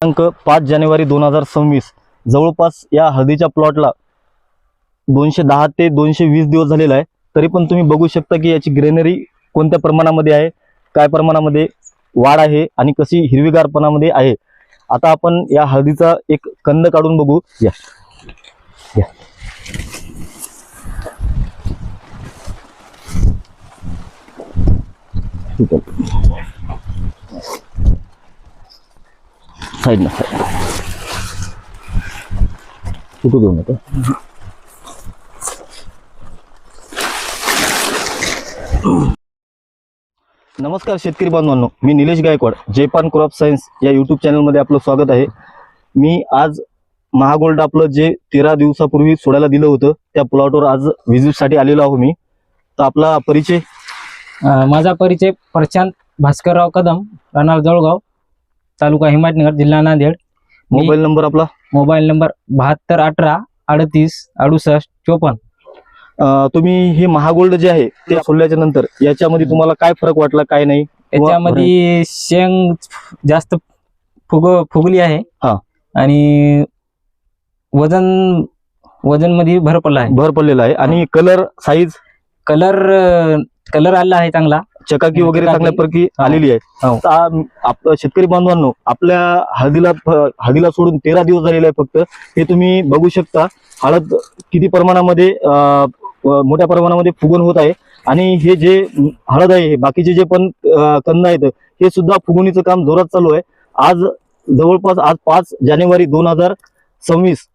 दिनांक 5 जानेवारी 2026 जवळपास या हळदीच्या प्लॉटला 210 ते 220 दिवस झालेला आहे। तरी पण तुम्ही बघू शकता की याची ग्रेनरी कोणत्या प्रमाणामध्ये आहे, काय प्रमाणामध्ये वाढ आहे आणि कशी हिरवीगारपणामध्ये आहे। आता आपण या हळदीचा एक कंद काढून बघू। या साइड ना कुठे देऊ नका। नमस्कार शेतकरी बांधवांनो, मी निलेश गायकवाड, जयपान क्रॉप सायन्स या यूट्यूब चॅनलमध्ये आपलं स्वागत आहे। मी आज महागोल्ड आपलं जे 13 दिवसापूर्वी सोडायला दिलं होतं त्या प्लॉटवर आज व्हिजिटसाठी आलेलो आहो मी। तर आपला परिचय? माझा परिचय प्रशांत भास्करराव कदम, राहणार जळगाव, तालुका हिमायतनगर, जिल्हा नांदेड। मोबाईल नंबर आपला? Mobile number 72 18 38 68 54। तुम्ही हे महागोल्ड जे आहे ते सोडल्याच्या नंतर याच्यामध्ये तुम्हाला काय फरक वाटला, काय नाही? याच्यामध्ये शेंग जास्त फुगली आहे आणि वजन मध्ये भर पडलेला आहे आणि कलर साईज कलर आला आहे, चांगला चकाकी वगैरे चांगल्या प्रकारे आलेली आहे। आपल्या शेतकरी बांधवांनो, आपल्या हळदीला सोडून 13 दिवस झालेले आहे फक्त। हे तुम्ही बघू शकता हळद किती प्रमाणामध्ये मोठ्या प्रमाणामध्ये फुगवण होत आहे आणि हे जे हळद आहे, बाकीचे जे पण कंद आहेत हे सुद्धा फुगवणीचं काम जोरात चालू आहे। आज जवळपास 5 जानेवारी 2026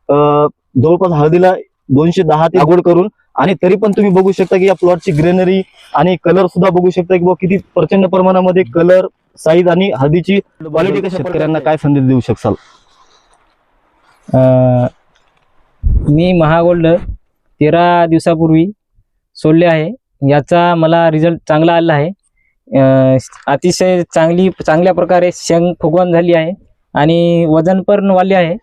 जवळपास हळदीला 210 ते लागवड करून, आणि तरी पण तुम्ही बघू शकता की या प्लॉटची ग्रेनरी आणि कलर सुद्धा बघू शकता की किती प्रचंड प्रमाणामध्ये कलर, साईज आणि हळदीची क्वालिटी कशा। शेतकऱ्यांना काय संदेश देऊ शकाल? मी महागोल्ड 13 दिवसापूर्वी सोडले आहे, याचा मला रिझल्ट चांगला आला आहे। अतिशय चांगल्या प्रकारे शेंग फुगवण झाली आहे आणि वजन पण वाढले आहे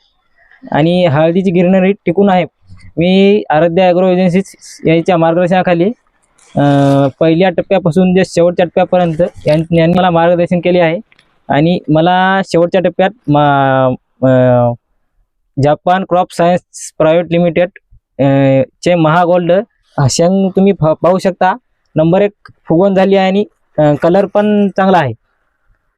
आणि हळदीची ग्रीनरी टिकून आहे। मी आराध्य ॲग्रो एजन्सी याच्या मार्गदर्शनाखाली पहिल्या टप्प्यापासून जे शेवटच्या टप्प्यापर्यंत यांनी मला मार्गदर्शन केले आहे आणि मला शेवटच्या टप्प्यात Japan crop science private limited चे महागोल्ड शेंग तुम्ही पाहू शकता, नंबर 1 फुगवण झाली आहे आणि कलर पण चांगला आहे।